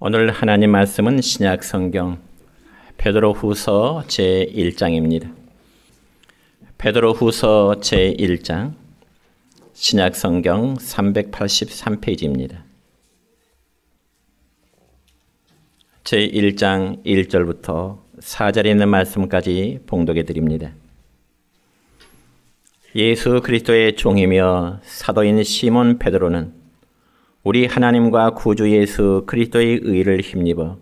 오늘 하나님 말씀은 신약 성경 베드로후서 제1장입니다. 베드로후서 제1장 신약 성경 383페이지입니다. 제1장 1절부터 4절에 있는 말씀까지 봉독해 드립니다. 예수 그리스도의 종이며 사도인 시몬 베드로는 우리 하나님과 구주 예수 그리스도의 의를 힘입어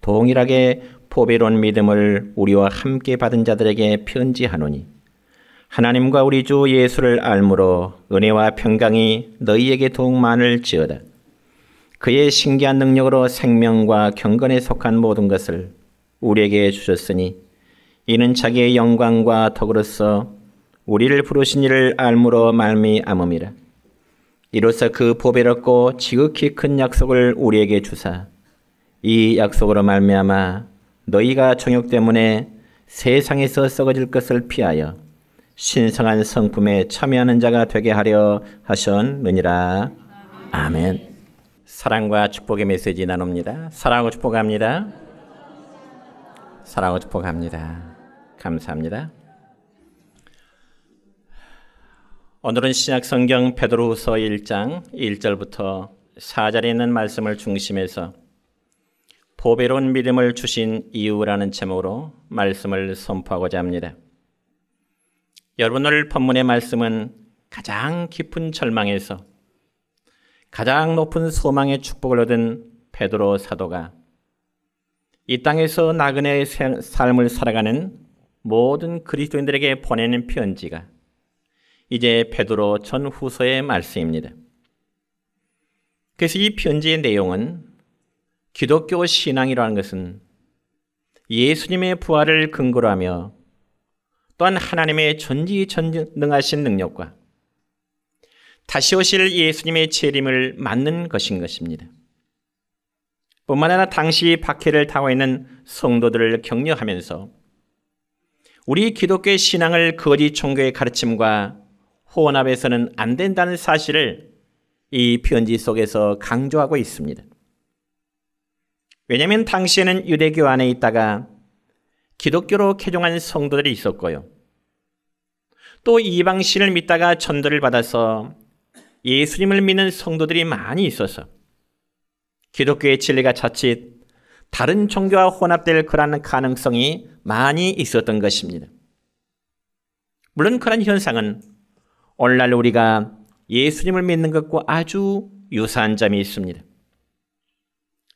동일하게 보배로운 믿음을 우리와 함께 받은 자들에게 편지하노니 하나님과 우리 주 예수를 알므로 은혜와 평강이 너희에게 더욱 많을지어다. 그의 신기한 능력으로 생명과 경건에 속한 모든 것을 우리에게 주셨으니 이는 자기의 영광과 덕으로서 우리를 부르신 이를 알므로 말미암음이라. 이로써 그 보배롭고 지극히 큰 약속을 우리에게 주사 이 약속으로 말미암아 너희가 정욕 때문에 세상에서 썩어질 것을 피하여 신성한 성품에 참여하는 자가 되게 하려 하셨느니라. 아멘. 사랑과 축복의 메시지 나눕니다. 사랑하고 축복합니다. 사랑하고 축복합니다. 감사합니다. 오늘은 신약 성경 베드로후서 1장 1절부터 4절에 있는 말씀을 중심해서 보배로운 믿음을 주신 이유라는 제목으로 말씀을 선포하고자 합니다. 여러분, 오늘 본문의 말씀은 가장 깊은 절망에서 가장 높은 소망의 축복을 얻은 베드로 사도가 이 땅에서 나그네의 삶을 살아가는 모든 그리스도인들에게 보내는 편지가 이제 베드로 전후서의 말씀입니다. 그래서 이 편지의 내용은 기독교 신앙이라는 것은 예수님의 부활을 근거로 하며 또한 하나님의 전지전능하신 능력과 다시 오실 예수님의 재림을 맞는 것인 것입니다. 뿐만 아니라 당시 박해를 당하고 있는 성도들을 격려하면서 우리 기독교의 신앙을 거짓 종교의 가르침과 혼합해서는 안 된다는 사실을 이 편지 속에서 강조하고 있습니다. 왜냐하면 당시에는 유대교 안에 있다가 기독교로 개종한 성도들이 있었고요. 또 이방신을 믿다가 전도를 받아서 예수님을 믿는 성도들이 많이 있어서 기독교의 진리가 자칫 다른 종교와 혼합될 그런 가능성이 많이 있었던 것입니다. 물론 그런 현상은 오늘날 우리가 예수님을 믿는 것과 아주 유사한 점이 있습니다.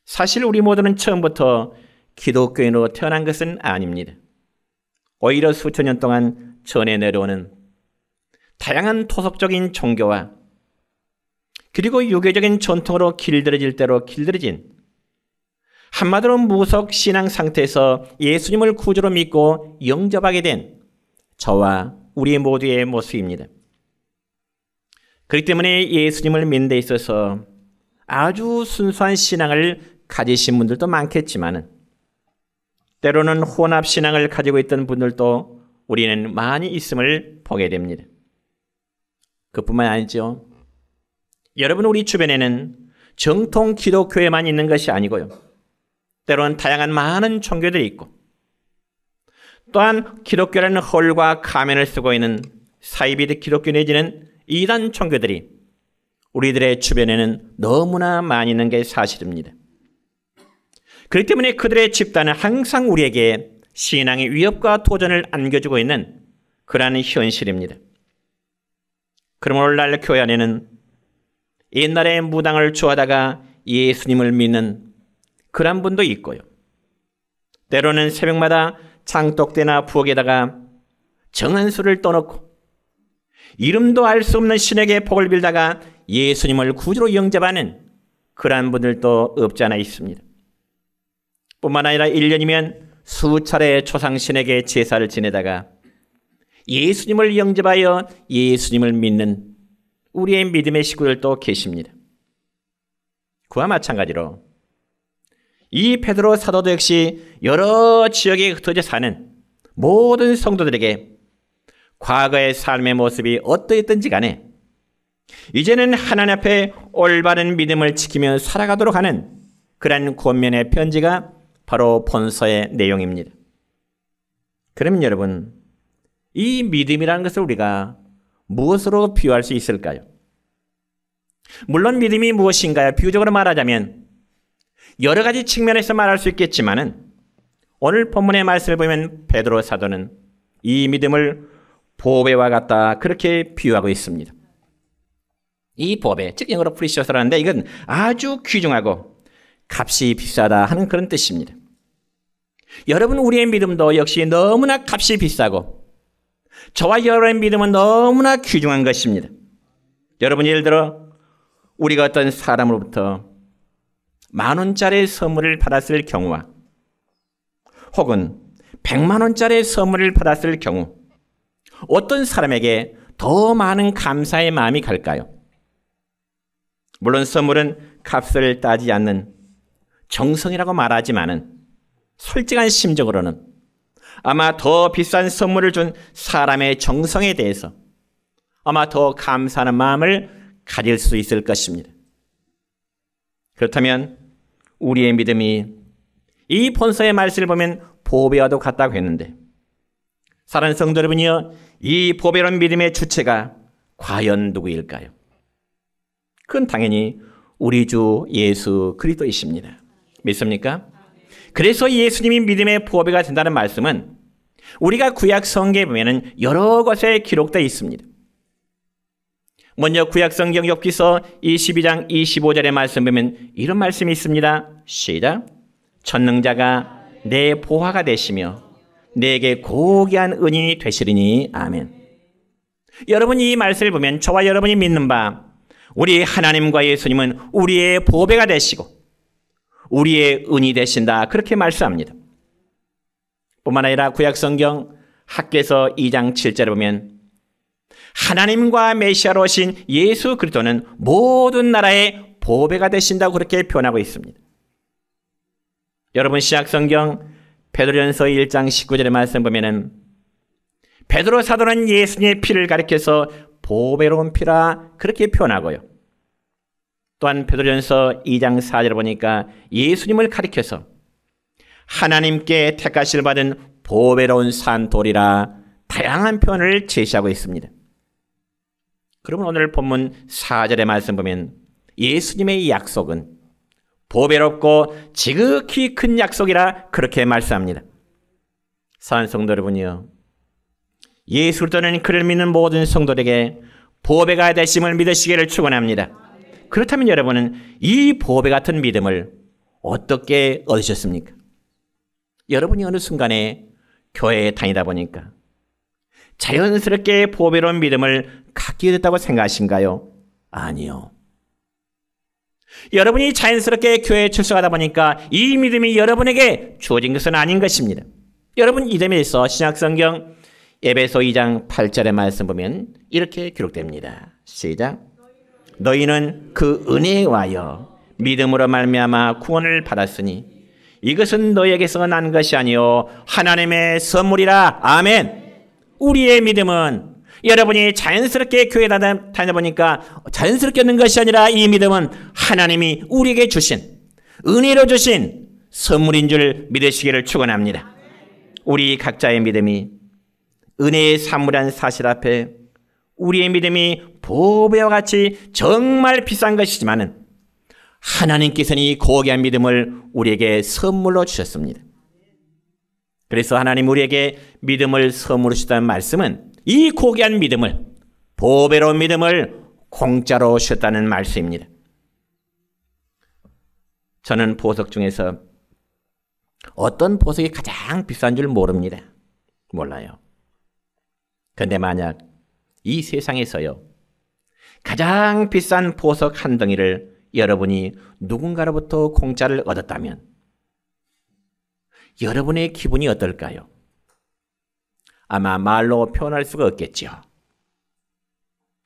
사실 우리 모두는 처음부터 기독교인으로 태어난 것은 아닙니다. 오히려 수천 년 동안 전해 내려오는 다양한 토속적인 종교와 그리고 유교적인 전통으로 길들여질 대로 길들여진 한마디로 무속 신앙 상태에서 예수님을 구주로 믿고 영접하게 된 저와 우리 모두의 모습입니다. 그렇기 때문에 예수님을 믿는 데 있어서 아주 순수한 신앙을 가지신 분들도 많겠지만 때로는 혼합신앙을 가지고 있던 분들도 우리는 많이 있음을 보게 됩니다. 그뿐만 아니죠. 여러분, 우리 주변에는 정통 기독교에만 있는 것이 아니고요. 때로는 다양한 많은 종교들이 있고 또한 기독교라는 헐과 가면을 쓰고 있는 사이비드 기독교 내지는 이단 종교들이 우리들의 주변에는 너무나 많이 있는 게 사실입니다. 그렇기 때문에 그들의 집단은 항상 우리에게 신앙의 위협과 도전을 안겨주고 있는 그러한 현실입니다. 그럼 오늘날 교회 안에는 옛날에 무당을 좋아하다가 예수님을 믿는 그런 분도 있고요. 때로는 새벽마다 장독대나 부엌에다가 정한수를 떠놓고 이름도 알 수 없는 신에게 복을 빌다가 예수님을 구주로 영접하는 그러한 분들도 없지 않아 있습니다. 뿐만 아니라 1년이면 수차례 조상신에게 제사를 지내다가 예수님을 영접하여 예수님을 믿는 우리의 믿음의 식구들도 계십니다. 그와 마찬가지로 이 베드로 사도도 역시 여러 지역에 흩어져 사는 모든 성도들에게 과거의 삶의 모습이 어떠했든지 간에 이제는 하나님 앞에 올바른 믿음을 지키며 살아가도록 하는 그런 권면의 편지가 바로 본서의 내용입니다. 그러면 여러분, 이 믿음이라는 것을 우리가 무엇으로 비유할 수 있을까요? 물론 믿음이 무엇인가요? 비유적으로 말하자면 여러 가지 측면에서 말할 수 있겠지만은 오늘 본문의 말씀을 보면 베드로 사도는 이 믿음을 보배와 같다 그렇게 비유하고 있습니다. 이 보배, 즉 영어로 프리셔스라는데 이건 아주 귀중하고 값이 비싸다 하는 그런 뜻입니다. 여러분, 우리의 믿음도 역시 너무나 값이 비싸고 저와 여러분의 믿음은 너무나 귀중한 것입니다. 여러분, 예를 들어 우리가 어떤 사람으로부터 10,000원짜리 선물을 받았을 경우와 혹은 100,000원짜리 선물을 받았을 경우 어떤 사람에게 더 많은 감사의 마음이 갈까요? 물론 선물은 값을 따지지 않는 정성이라고 말하지만은 솔직한 심정으로는 아마 더 비싼 선물을 준 사람의 정성에 대해서 아마 더 감사하는 마음을 가질 수 있을 것입니다. 그렇다면 우리의 믿음이 이 본서의 말씀을 보면 보배와도 같다고 했는데 사랑하는 성도 여러분이여, 이 보배로운 믿음의 주체가 과연 누구일까요? 그건 당연히 우리 주 예수 그리스도이십니다. 믿습니까? 그래서 예수님이 믿음의 보배가 된다는 말씀은 우리가 구약 성경에 보면 여러 곳에 기록되어 있습니다. 먼저 구약 성경 욥기서 22장 25절의 말씀 보면 이런 말씀이 있습니다. 시작. 전능자가 내 보화가 되시며 내게 고귀한 은인이 되시리니 아멘. 여러분, 이 말씀을 보면 저와 여러분이 믿는 바 우리 하나님과 예수님은 우리의 보배가 되시고 우리의 은이 되신다 그렇게 말씀합니다. 뿐만 아니라 구약 성경 학개서 2장 7절에 보면 하나님과 메시아로 오신 예수 그리스도는 모든 나라의 보배가 되신다고 그렇게 표현하고 있습니다. 여러분, 신약 성경 베드로전서 1장 19절의 말씀 보면은 베드로 사도는 예수님의 피를 가리켜서 보배로운 피라 그렇게 표현하고요. 또한 베드로전서 2장 4절을 보니까 예수님을 가리켜서 하나님께 택하심을 받은 보배로운 산돌이라 다양한 표현을 제시하고 있습니다. 그러면 오늘 본문 4절의 말씀 보면 예수님의 약속은 보배롭고 지극히 큰 약속이라 그렇게 말씀합니다. 사랑하는 성도 여러분이요, 예수 그리스도는 그를 믿는 모든 성도들에게 보배가 되심을 믿으시기를 축원합니다. 그렇다면 여러분은 이 보배 같은 믿음을 어떻게 얻으셨습니까? 여러분이 어느 순간에 교회에 다니다 보니까 자연스럽게 보배로운 믿음을 갖게 됐다고 생각하신가요? 아니요. 여러분이 자연스럽게 교회에 출석하다 보니까 이 믿음이 여러분에게 주어진 것은 아닌 것입니다. 여러분, 이 점에 있어 신약성경 에베소 2장 8절의 말씀 보면 이렇게 기록됩니다. 시작. 너희는 그 은혜에 의하여 믿음으로 말미암아 구원을 받았으니 이것은 너희에게서 난 것이 아니요 하나님의 선물이라. 아멘. 우리의 믿음은 여러분이 자연스럽게 교회에 다녀보니까 자연스럽게 얻는 것이 아니라 이 믿음은 하나님이 우리에게 주신 은혜로 주신 선물인 줄 믿으시기를 축원합니다. 우리 각자의 믿음이 은혜의 산물이라는 사실 앞에 우리의 믿음이 보배와 같이 정말 비싼 것이지만은 하나님께서는 이 고귀한 믿음을 우리에게 선물로 주셨습니다. 그래서 하나님 우리에게 믿음을 선물로 주셨다는 말씀은 이 고귀한 믿음을, 보배로운 믿음을 공짜로 주셨다는 말씀입니다. 저는 보석 중에서 어떤 보석이 가장 비싼 줄 모릅니다. 몰라요. 그런데 만약 이 세상에서요, 가장 비싼 보석 한 덩이를 여러분이 누군가로부터 공짜를 얻었다면 여러분의 기분이 어떨까요? 아마 말로 표현할 수가 없겠죠.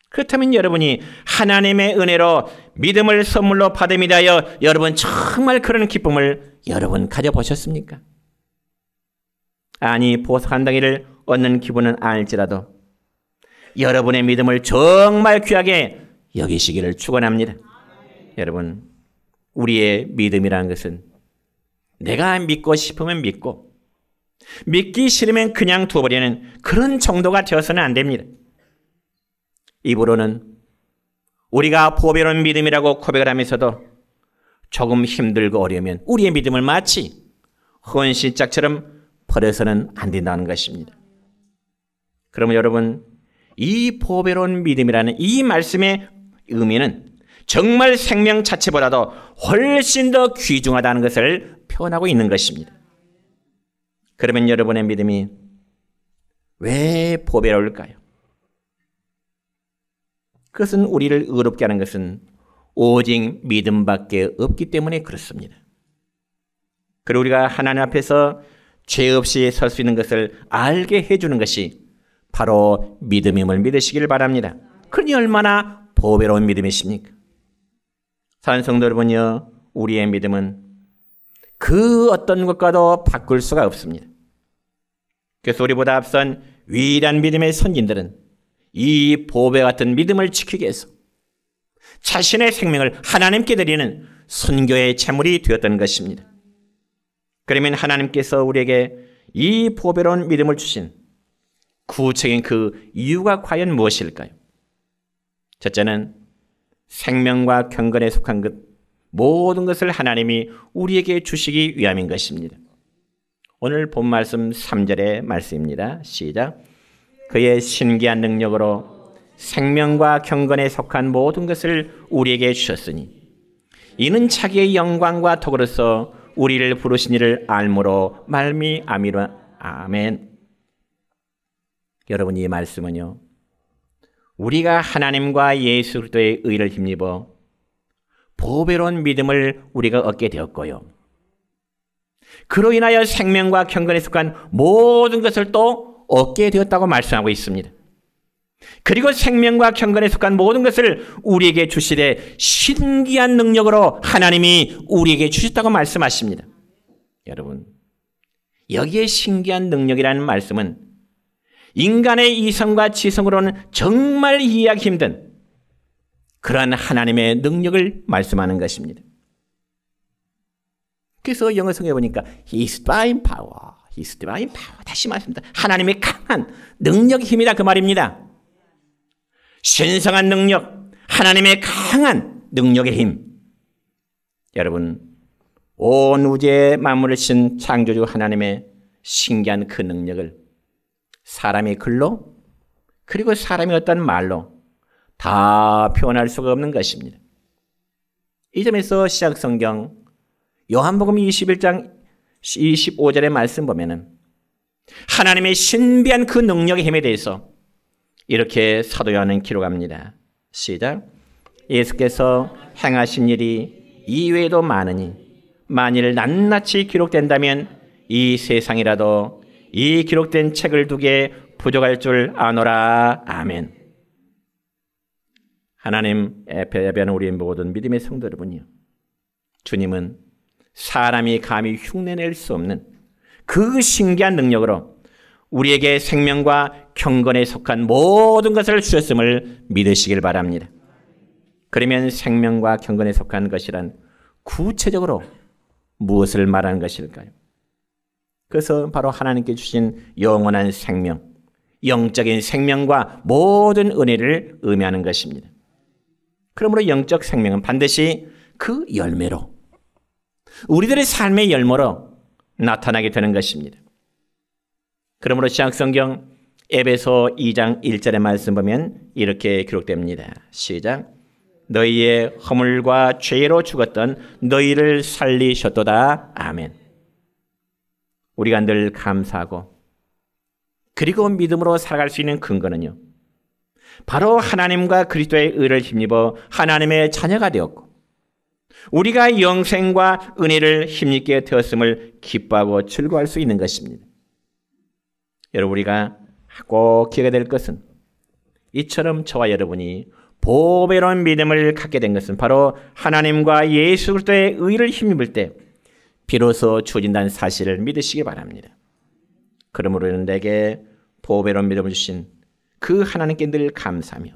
그렇다면 여러분이 하나님의 은혜로 믿음을 선물로 받음에 대하여 여러분 정말 그런 기쁨을 여러분 가져보셨습니까? 아니, 보석 한 덩이를 얻는 기분은 알지라도 여러분의 믿음을 정말 귀하게 여기시기를 축원합니다. 여러분, 우리의 믿음이라는 것은 내가 믿고 싶으면 믿고 믿기 싫으면 그냥 두어버리는 그런 정도가 되어서는 안 됩니다. 입으로는 우리가 보배로운 믿음이라고 고백을 하면서도 조금 힘들고 어려우면 우리의 믿음을 마치 헌신짝처럼 버려서는 안 된다는 것입니다. 그러면 여러분, 이 보배로운 믿음이라는 이 말씀의 의미는 정말 생명 자체보다도 훨씬 더 귀중하다는 것을 표현하고 있는 것입니다. 그러면 여러분의 믿음이 왜 보배로울까요? 그것은 우리를 의롭게 하는 것은 오직 믿음밖에 없기 때문에 그렇습니다. 그리고 우리가 하나님 앞에서 죄 없이 설 수 있는 것을 알게 해주는 것이 바로 믿음임을 믿으시길 바랍니다. 그러니 얼마나 보배로운 믿음이십니까? 사랑하는 성도 여러분요, 우리의 믿음은 그 어떤 것과도 바꿀 수가 없습니다. 그래서 우리보다 앞선 위대한 믿음의 선진들은 이 보배 같은 믿음을 지키기 위해서 자신의 생명을 하나님께 드리는 순교의 제물이 되었던 것입니다. 그러면 하나님께서 우리에게 이 보배로운 믿음을 주신 구체적인 그 이유가 과연 무엇일까요? 첫째는 생명과 경건에 속한 것, 모든 것을 하나님이 우리에게 주시기 위함인 것입니다. 오늘 본 말씀 3절의 말씀입니다. 시작. 그의 신기한 능력으로 생명과 경건에 속한 모든 것을 우리에게 주셨으니 이는 자기의 영광과 덕으로서 우리를 부르신 이를 알므로 말미암이라. 아멘. 여러분, 이 말씀은요, 우리가 하나님과 예수 그리스도의 의를 힘입어 보배로운 믿음을 우리가 얻게 되었고요, 그로 인하여 생명과 경건에 속한 모든 것을 또 얻게 되었다고 말씀하고 있습니다. 그리고 생명과 경건에 속한 모든 것을 우리에게 주시되 신기한 능력으로 하나님이 우리에게 주셨다고 말씀하십니다. 여러분, 여기에 신기한 능력이라는 말씀은 인간의 이성과 지성으로는 정말 이해하기 힘든 그러한 하나님의 능력을 말씀하는 것입니다. 그래서 영어 성경에 보니까 His divine power, His divine power, 다시 말씀합니다. 하나님의 강한 능력의 힘이다, 그 말입니다. 신성한 능력, 하나님의 강한 능력의 힘. 여러분, 온 우주의 만물을 신 창조주 하나님의 신기한 그 능력을 사람의 글로, 그리고 사람의 어떤 말로 다 표현할 수가 없는 것입니다. 이 점에서 시작 성경 요한복음 21장 25절의 말씀 보면은 하나님의 신비한 그 능력의 힘에 대해서 이렇게 사도 요한은 기록합니다. 시작. 예수께서 행하신 일이 이외에도 많으니 만일 낱낱이 기록된다면 이 세상이라도 이 기록된 책을 두게 부족할 줄 아노라. 아멘. 하나님 앞에 예배하는 우리의 모든 믿음의 성도 여러분이요, 주님은 사람이 감히 흉내낼 수 없는 그 신기한 능력으로 우리에게 생명과 경건에 속한 모든 것을 주셨음을 믿으시길 바랍니다. 그러면 생명과 경건에 속한 것이란 구체적으로 무엇을 말하는 것일까요? 그래서 바로 하나님께 주신 영원한 생명, 영적인 생명과 모든 은혜를 의미하는 것입니다. 그러므로 영적 생명은 반드시 그 열매로, 우리들의 삶의 열매로 나타나게 되는 것입니다. 그러므로 신약성경 에베소 2장 1절의 말씀 보면 이렇게 기록됩니다. 시작. 너희의 허물과 죄로 죽었던 너희를 살리셨도다. 아멘. 우리가 늘 감사하고 그리고 믿음으로 살아갈 수 있는 근거는요, 바로 하나님과 그리스도의 의를 힘입어 하나님의 자녀가 되었고 우리가 영생과 은혜를 힘입게 되었음을 기뻐하고 즐거워할 수 있는 것입니다. 여러분, 우리가 꼭 기회가 될 것은 이처럼 저와 여러분이 보배로운 믿음을 갖게 된 것은 바로 하나님과 예수 그리스도의 의를 힘입을 때 비로소 주어진다는 사실을 믿으시기 바랍니다. 그러므로 내게 보배로운 믿음을 주신 그 하나님께 늘 감사하며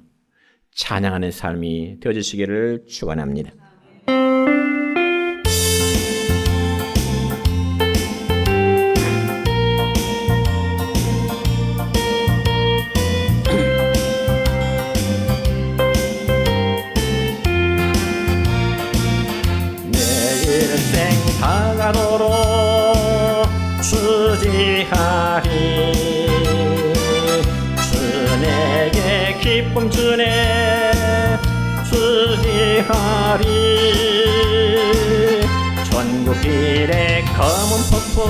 찬양하는 삶이 되어주시기를 축원합니다. 수지하리. 전국길에 검은 폭포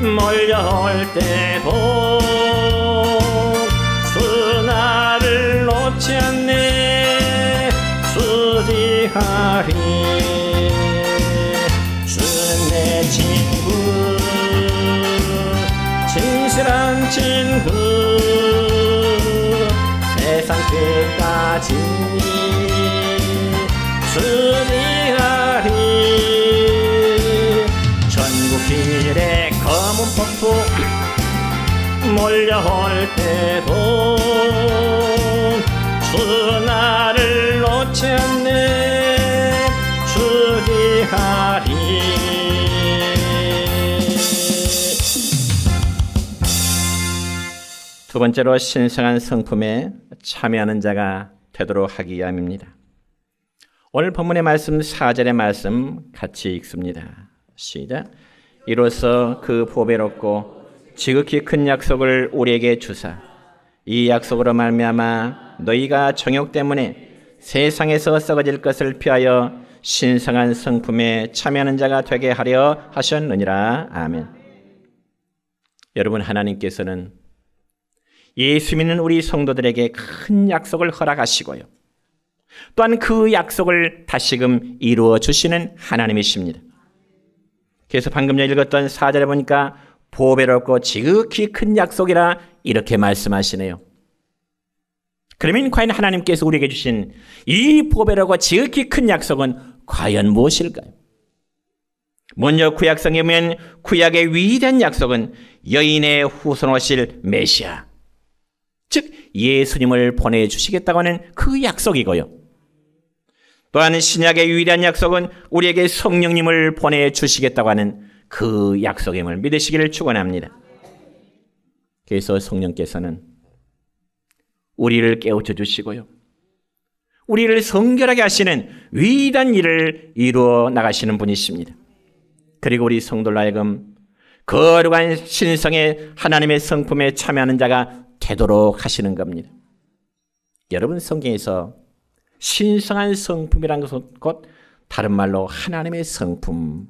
몰려올 때도 주 나를 놓지 않네. 수지하리. 주는 내 친구, 진실한 친구, 세상 끝까지 수지하리. 전국길에 검은 폭포 몰려올 때도 주 나를 놓지 않네. 수지하리. 두 번째로 신성한 성품에 참여하는 자가 되도록 하기 위함입니다. 오늘 본문의 말씀 4절의 말씀 같이 읽습니다. 시작. 이로써 그 보배롭고 지극히 큰 약속을 우리에게 주사 이 약속으로 말미암아 너희가 정욕 때문에 세상에서 썩어질 것을 피하여 신성한 성품에 참여하는 자가 되게 하려 하셨느니라. 아멘. 여러분, 하나님께서는 예수 믿는 우리 성도들에게 큰 약속을 허락하시고요, 또한 그 약속을 다시금 이루어 주시는 하나님이십니다. 그래서 방금 전에 읽었던 4절에 보니까 보배롭고 지극히 큰 약속이라 이렇게 말씀하시네요. 그러면 과연 하나님께서 우리에게 주신 이 보배롭고 지극히 큰 약속은 과연 무엇일까요? 먼저 구약성에 보면 구약의 위대한 약속은 여인의 후손 오실 메시아, 즉 예수님을 보내주시겠다고 하는 그 약속이고요, 또한 신약의 위대한 약속은 우리에게 성령님을 보내주시겠다고 하는 그 약속임을 믿으시기를 축원합니다. 그래서 성령께서는 우리를 깨우쳐 주시고요, 우리를 성결하게 하시는 위대한 일을 이루어 나가시는 분이십니다. 그리고 우리 성도로 하여금 거룩한 신성의 하나님의 성품에 참여하는 자가 되도록 하시는 겁니다. 여러분, 성경에서 신성한 성품이라는 것은 곧 다른 말로 하나님의 성품,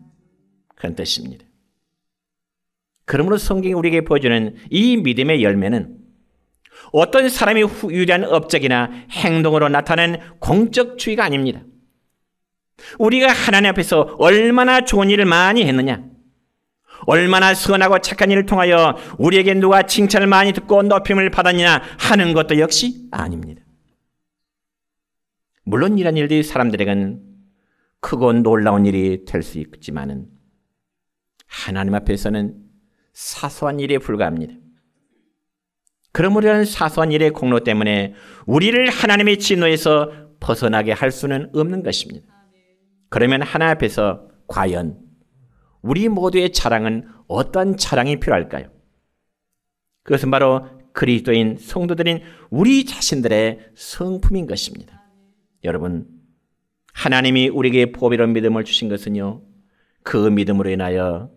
그런 뜻입니다. 그러므로 성경이 우리에게 보여주는 이 믿음의 열매는 어떤 사람이 유리한 업적이나 행동으로 나타나는 공적주의가 아닙니다. 우리가 하나님 앞에서 얼마나 좋은 일을 많이 했느냐, 얼마나 선하고 착한 일을 통하여 우리에게 누가 칭찬을 많이 듣고 높임을 받았느냐 하는 것도 역시 아닙니다. 물론 이런 일들이 사람들에게는 크고 놀라운 일이 될 수 있지만은 하나님 앞에서는 사소한 일에 불과합니다. 그러므로 이런 사소한 일의 공로 때문에 우리를 하나님의 진노에서 벗어나게 할 수는 없는 것입니다. 그러면 하나님 앞에서 과연 우리 모두의 자랑은 어떤 자랑이 필요할까요? 그것은 바로 그리스도인 성도들인 우리 자신들의 성품인 것입니다. 여러분, 하나님이 우리에게 보배로운 믿음을 주신 것은요, 그 믿음으로 인하여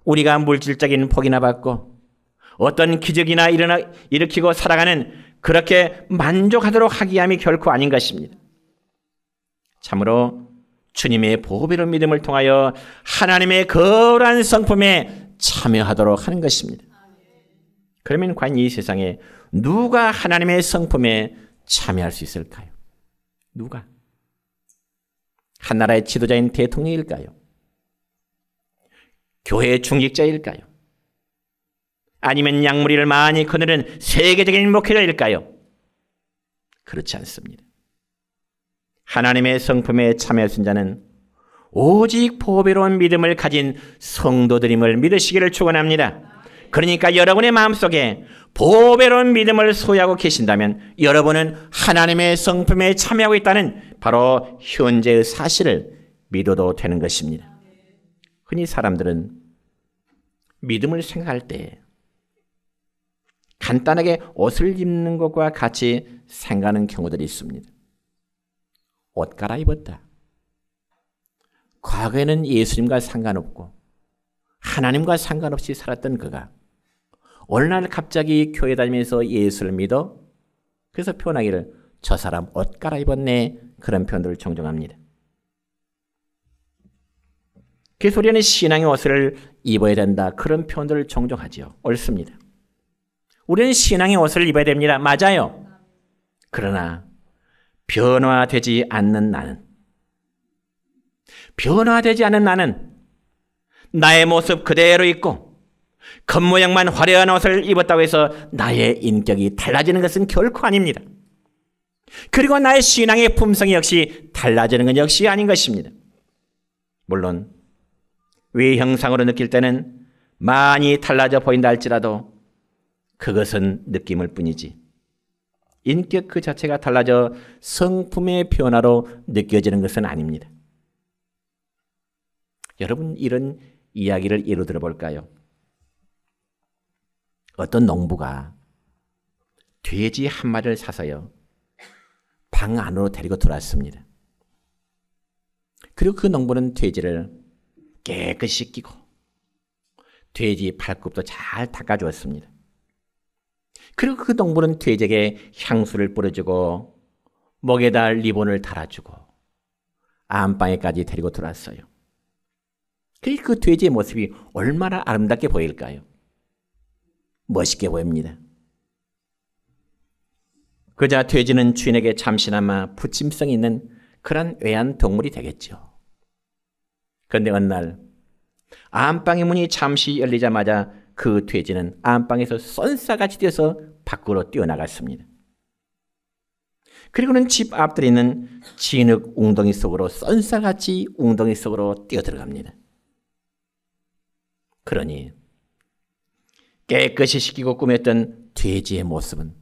우리가 물질적인 복이나 받고 어떤 기적이나 일으키고 살아가는 그렇게 만족하도록 하기 위함이 결코 아닌 것입니다. 참으로 주님의 보배로운 믿음을 통하여 하나님의 거룩한 성품에 참여하도록 하는 것입니다. 그러면 과연 이 세상에 누가 하나님의 성품에 참여할 수 있을까요? 누가? 한 나라의 지도자인 대통령일까요? 교회의 중직자일까요? 아니면 양무리를 많이 거느리는 세계적인 목회자일까요? 그렇지 않습니다. 하나님의 성품에 참여하신 자는 오직 보배로운 믿음을 가진 성도들임을 믿으시기를 축원합니다. 그러니까 여러분의 마음속에 보배로운 믿음을 소유하고 계신다면 여러분은 하나님의 성품에 참여하고 있다는 바로 현재의 사실을 믿어도 되는 것입니다. 흔히 사람들은 믿음을 생각할 때 간단하게 옷을 입는 것과 같이 생각하는 경우들이 있습니다. 옷 갈아입었다. 과거에는 예수님과 상관없고 하나님과 상관없이 살았던 그가 어느 날 갑자기 교회 다니면서 예수를 믿어 그래서 표현하기를 저 사람 옷 갈아입었네. 그런 표현들을 종종 합니다. 그래서 우리는 신앙의 옷을 입어야 된다. 그런 표현들을 종종 하지요. 옳습니다. 우리는 신앙의 옷을 입어야 됩니다. 맞아요. 그러나 변화되지 않는 나는, 변화되지 않은 나는 나의 모습 그대로 있고 겉모양만 화려한 옷을 입었다고 해서 나의 인격이 달라지는 것은 결코 아닙니다. 그리고 나의 신앙의 품성이 역시 달라지는 건 역시 아닌 것입니다. 물론 외형상으로 느낄 때는 많이 달라져 보인다 할지라도 그것은 느낌일 뿐이지 인격 그 자체가 달라져 성품의 변화로 느껴지는 것은 아닙니다. 여러분, 이런 이야기를 예로 들어볼까요? 어떤 농부가 돼지 한 마리를 사서요 방 안으로 데리고 들어왔습니다. 그리고 그 농부는 돼지를 깨끗이 씻기고 돼지 발굽도 잘 닦아주었습니다. 그리고 그 농부는 돼지에게 향수를 뿌려주고 목에다 리본을 달아주고 안방에까지 데리고 들어왔어요. 그 돼지의 모습이 얼마나 아름답게 보일까요? 멋있게 보입니다. 그자 돼지는 주인에게 잠시나마 부침성이 있는 그런 외환동물이 되겠죠. 그런데 어느 날 안방의 문이 잠시 열리자마자 그 돼지는 안방에서 쏜싸같이 뛰어서 밖으로 뛰어나갔습니다. 그리고는 집 앞들에 있는 진흙 웅덩이 속으로 쏜싸같이 웅덩이 속으로 뛰어들어갑니다. 그러니 깨끗이 씻기고 꾸몄던 돼지의 모습은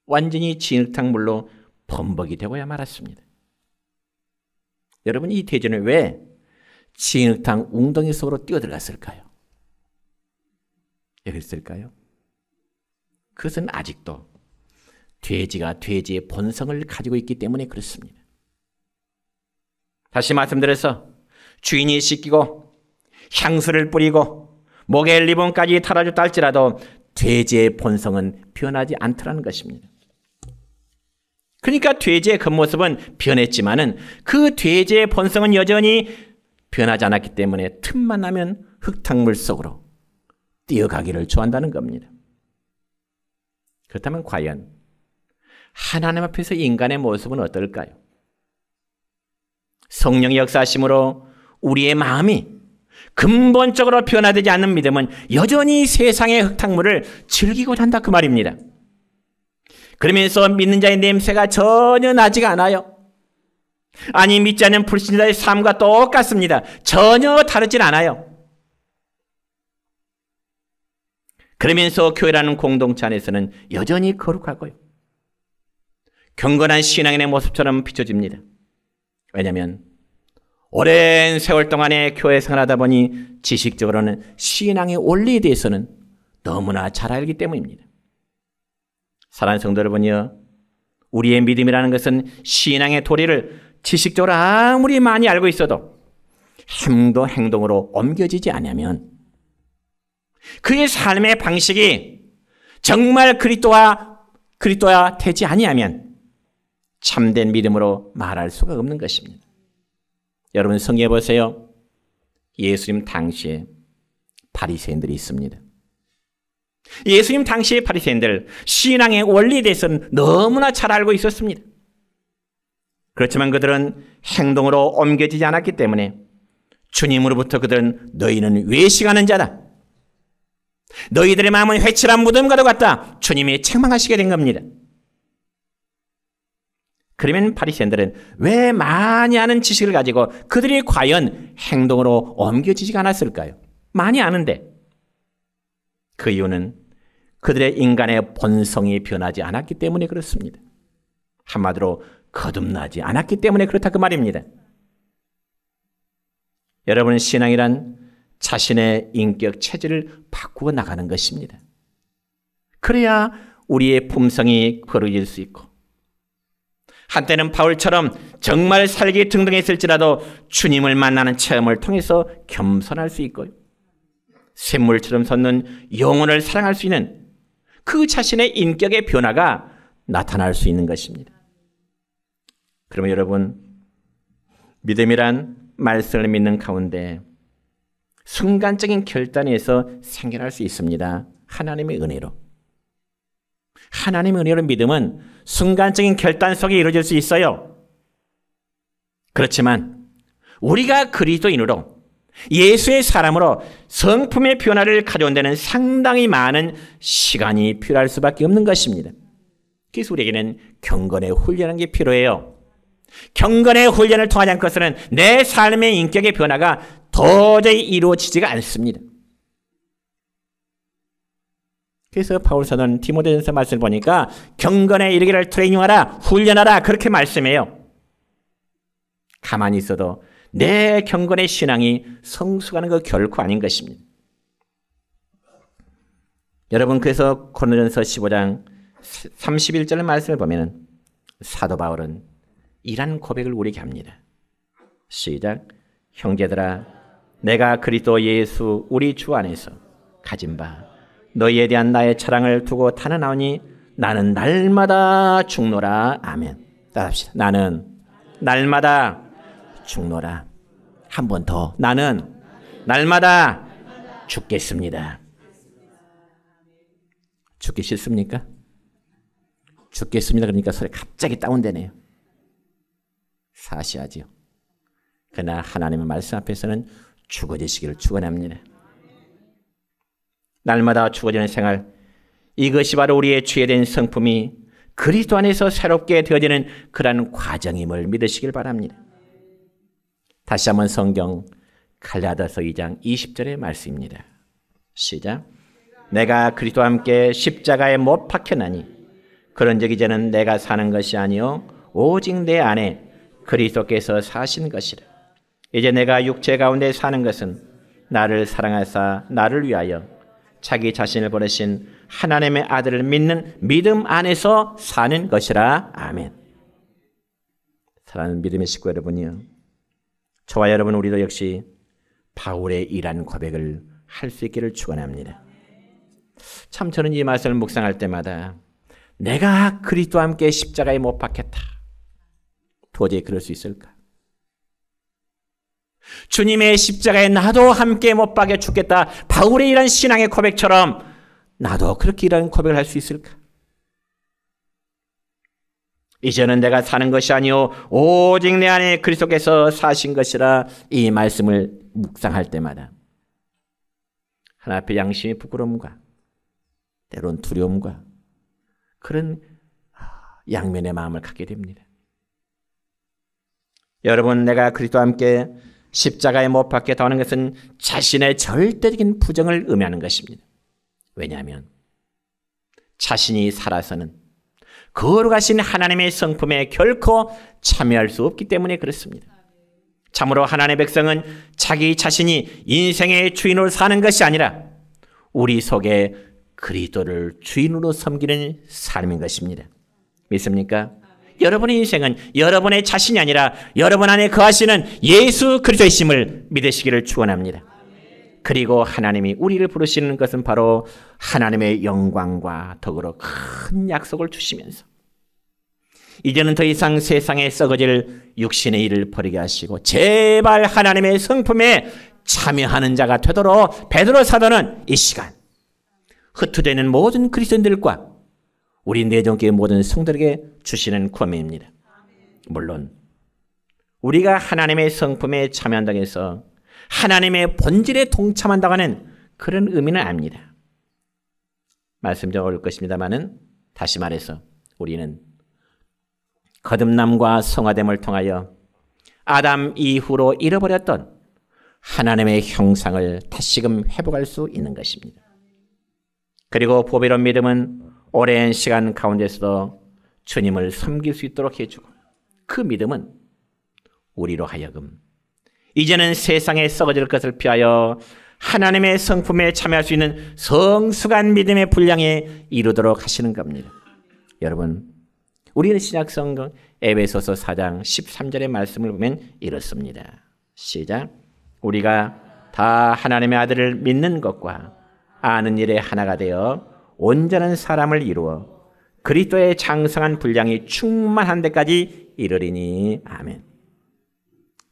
완전히 진흙탕 물로 범벅이 되고야 말았습니다. 여러분, 이 돼지는 왜 진흙탕 웅덩이 속으로 뛰어들어갔을까요? 왜 그랬을까요? 그것은 아직도 돼지가 돼지의 본성을 가지고 있기 때문에 그렇습니다. 다시 말씀드려서 주인이 씻기고 향수를 뿌리고 목에 리본까지 달아줬다 할지라도 돼지의 본성은 변하지 않더라는 것입니다. 그러니까 돼지의 겉모습은 변했지만은 그 돼지의 본성은 여전히 변하지 않았기 때문에 틈만 나면 흙탕물 속으로 뛰어가기를 좋아한다는 겁니다. 그렇다면 과연 하나님 앞에서 인간의 모습은 어떨까요? 성령의 역사하심으로 우리의 마음이 근본적으로 변화되지 않는 믿음은 여전히 세상의 흙탕물을 즐기고자 한다 그 말입니다. 그러면서 믿는 자의 냄새가 전혀 나지가 않아요. 아니, 믿지 않는 불신자의 삶과 똑같습니다. 전혀 다르진 않아요. 그러면서 교회라는 공동체 안에서는 여전히 거룩하고요. 경건한 신앙인의 모습처럼 비춰집니다. 왜냐하면 오랜 세월 동안의 교회 생활하다 보니 지식적으로는 신앙의 원리에 대해서는 너무나 잘 알기 때문입니다. 사랑하는 성도 여러분이요, 우리의 믿음이라는 것은 신앙의 도리를 지식적으로 아무리 많이 알고 있어도 행동으로 옮겨지지 않으면 그의 삶의 방식이 정말 그리스도와 되지 아니하면 참된 믿음으로 말할 수가 없는 것입니다. 여러분, 성경에 보세요. 예수님 당시에 바리새인들이 있습니다. 예수님 당시의 바리새인들, 신앙의 원리에 대해서는 너무나 잘 알고 있었습니다. 그렇지만 그들은 행동으로 옮겨지지 않았기 때문에 주님으로부터 그들은 너희는 외식하는 자다, 너희들의 마음은 회칠한 무덤과도 같다, 주님이 책망하시게 된 겁니다. 그러면 바리새인들은 왜 많이 아는 지식을 가지고 그들이 과연 행동으로 옮겨지지가 않았을까요? 많이 아는데. 그 이유는 그들의 인간의 본성이 변하지 않았기 때문에 그렇습니다. 한마디로 거듭나지 않았기 때문에 그렇다 그 말입니다. 여러분, 신앙이란 자신의 인격 체질을 바꾸어 나가는 것입니다. 그래야 우리의 품성이 거룩해질 수 있고, 한때는 바울처럼 정말 살기 등등했을지라도 주님을 만나는 체험을 통해서 겸손할 수 있고요, 샘물처럼 솟는 영혼을 사랑할 수 있는 그 자신의 인격의 변화가 나타날 수 있는 것입니다. 그러면 여러분, 믿음이란 말씀을 믿는 가운데 순간적인 결단에서 생겨날 수 있습니다. 하나님의 은혜로. 하나님의 은혜로 믿음은 순간적인 결단 속에 이루어질 수 있어요. 그렇지만 우리가 그리스도인으로 예수의 사람으로 성품의 변화를 가져온 데는 상당히 많은 시간이 필요할 수밖에 없는 것입니다. 그래서 우리에게는 경건의 훈련하는 게 필요해요. 경건의 훈련을 통하지 않고서는 내 삶의 인격의 변화가 도저히 이루어지지가 않습니다. 그래서 바울 사도는 디모데전서 말씀을 보니까 경건에 이르기를 트레이닝하라, 훈련하라 그렇게 말씀해요. 가만히 있어도 내 경건의 신앙이 성숙하는 거 결코 아닌 것입니다. 여러분, 그래서 고린도전서 15장 31절 말씀을 보면 사도 바울은 이런 고백을 우리에게 합니다. 시작. 형제들아, 내가 그리스도 예수 우리 주 안에서 가진 바 너희에 대한 나의 차량을 두고 탄원하오니 나는 날마다 죽노라. 아멘. 따라합시다. 나는 날마다 죽노라. 한 번 더. 나는 날마다 죽겠습니다. 죽기 싫습니까? 죽겠습니다. 그러니까 소리 갑자기 다운되네요. 사시하지요. 그러나 하나님의 말씀 앞에서는 죽어지시기를 축원합니다. 날마다 죽어지는 생활, 이것이 바로 우리의 죄된 성품이 그리스도 안에서 새롭게 되어지는 그러한 과정임을 믿으시길 바랍니다. 다시 한번 성경 갈라디아서 2장 20절의 말씀입니다. 시작. 내가 그리스도와 함께 십자가에 못 박혔나니 그런즉 이제는 내가 사는 것이 아니요 오직 내 안에 그리스도께서 사신 것이라. 이제 내가 육체 가운데 사는 것은 나를 사랑하사 나를 위하여 자기 자신을 보내신 하나님의 아들을 믿는 믿음 안에서 사는 것이라. 아멘. 사랑하는 믿음의 식구 여러분이요, 저와 여러분 우리도 역시 바울의 이러한 고백을 할 수 있기를 축원합니다. 참 저는 이 말씀을 묵상할 때마다 내가 그리스도와 함께 십자가에 못 박혔다. 도저히 그럴 수 있을까? 주님의 십자가에 나도 함께 못 박여 죽겠다. 바울의 이런 신앙의 고백처럼 나도 그렇게 이런 고백을 할 수 있을까? 이제는 내가 사는 것이 아니요 오직 내 안에 그리스도께서 사신 것이라. 이 말씀을 묵상할 때마다 하나 앞에 양심의 부끄러움과 때론 두려움과 그런 양면의 마음을 갖게 됩니다. 여러분, 내가 그리스도와 함께 십자가에 못 박혔다 하는 것은 자신의 절대적인 부정을 의미하는 것입니다. 왜냐하면 자신이 살아서는 거룩하신 하나님의 성품에 결코 참여할 수 없기 때문에 그렇습니다. 참으로 하나님의 백성은 자기 자신이 인생의 주인으로 사는 것이 아니라 우리 속에 그리스도를 주인으로 섬기는 삶인 것입니다. 믿습니까? 여러분의 인생은 여러분의 자신이 아니라 여러분 안에 거하시는 예수 그리스도이심을 믿으시기를 축원합니다. 그리고 하나님이 우리를 부르시는 것은 바로 하나님의 영광과 더불어 큰 약속을 주시면서 이제는 더 이상 세상에 썩어질 육신의 일을 버리게 하시고 제발 하나님의 성품에 참여하는 자가 되도록 베드로 사도는 이 시간 흩어지는 모든 그리스도인들과 우리 내정교회 모든 성도에게 주시는 권면입니다. 물론 우리가 하나님의 성품에 참여한다고 해서 하나님의 본질에 동참한다고 하는 그런 의미는 아닙니다. 말씀 좀 어려울 것입니다만은 다시 말해서 우리는 거듭남과 성화됨을 통하여 아담 이후로 잃어버렸던 하나님의 형상을 다시금 회복할 수 있는 것입니다. 그리고 보배로운 믿음은 오랜 시간 가운데서도 주님을 섬길 수 있도록 해주고 그 믿음은 우리로 하여금 이제는 세상에 썩어질 것을 피하여 하나님의 성품에 참여할 수 있는 성숙한 믿음의 분량에 이르도록 하시는 겁니다. 여러분, 우리는 신약성경 에베소서 4장 13절의 말씀을 보면 이렇습니다. 시작. 우리가 다 하나님의 아들을 믿는 것과 아는 일에 하나가 되어 온전한 사람을 이루어 그리스도의 장성한 분량이 충만한 데까지 이르리니. 아멘.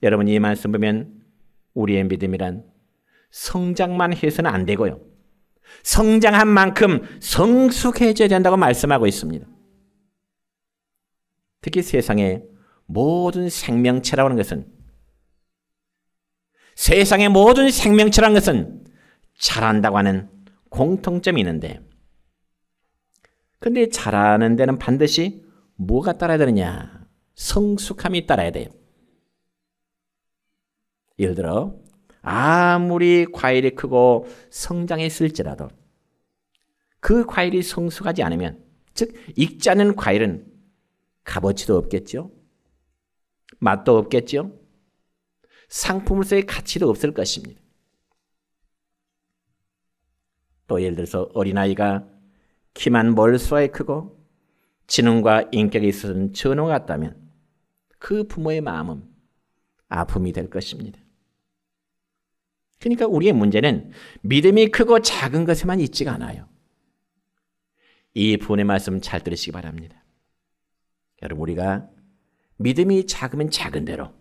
여러분, 이 말씀 보면 우리의 믿음이란 성장만 해서는 안 되고요, 성장한 만큼 성숙해져야 된다고 말씀하고 있습니다. 특히 세상의 모든 생명체라고 하는 것은, 세상의 모든 생명체라는 것은 자란다고 하는 공통점이 있는데, 근데 자라는 데는 반드시 뭐가 따라야 되느냐? 성숙함이 따라야 돼요. 예를 들어 아무리 과일이 크고 성장했을지라도 그 과일이 성숙하지 않으면, 즉 익지 않은 과일은 값어치도 없겠죠, 맛도 없겠죠, 상품으로서의 가치도 없을 것입니다. 또 예를 들어서 어린아이가 키만 멀수하게 크고 지능과 인격에 있어서는 전어 같다면 그 부모의 마음은 아픔이 될 것입니다. 그러니까 우리의 문제는 믿음이 크고 작은 것에만 있지가 않아요. 이 부분의 말씀 잘 들으시기 바랍니다. 여러분, 우리가 믿음이 작으면 작은 대로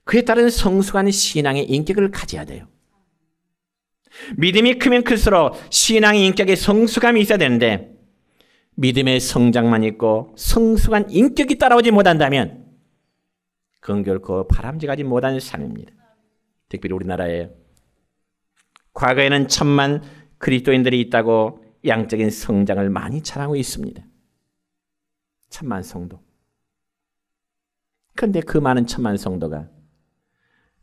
그에 따른 성숙한 신앙의 인격을 가져야 돼요. 믿음이 크면 클수록 신앙의 인격에 성숙함이 있어야 되는데, 믿음의 성장만 있고 성숙한 인격이 따라오지 못한다면 그건 결코 바람직하지 못한 삶입니다. 특별히 우리나라에 과거에는 1,000만 그리스도인들이 있다고 양적인 성장을 많이 자랑하고 있습니다. 1,000만 성도. 그런데 그 많은 1,000만 성도가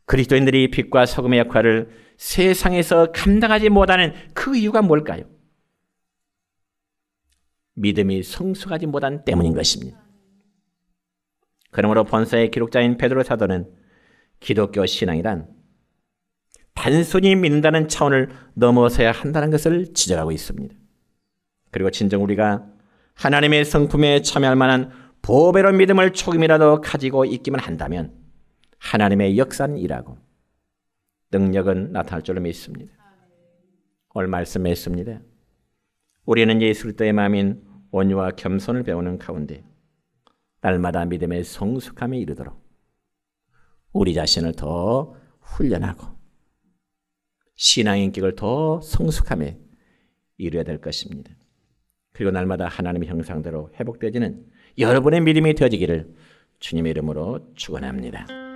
그리스도인들이 빛과 소금의 역할을 세상에서 감당하지 못하는 그 이유가 뭘까요? 믿음이 성숙하지 못한 때문인 것입니다. 그러므로 본서의 기록자인 베드로 사도는 기독교 신앙이란 단순히 믿는다는 차원을 넘어서야 한다는 것을 지적하고 있습니다. 그리고 진정 우리가 하나님의 성품에 참여할 만한 보배로운 믿음을 조금이라도 가지고 있기만 한다면 하나님의 역사는 일하고 능력은 나타날 줄로 믿습니다. 오늘 말씀했습니다. 우리는 예수 그리스도의 마음인 온유와 겸손을 배우는 가운데 날마다 믿음의 성숙함에 이르도록 우리 자신을 더 훈련하고 신앙의 인격을 더 성숙함에 이루어야 될 것입니다. 그리고 날마다 하나님의 형상대로 회복되어지는 여러분의 믿음이 되어지기를 주님의 이름으로 축원합니다.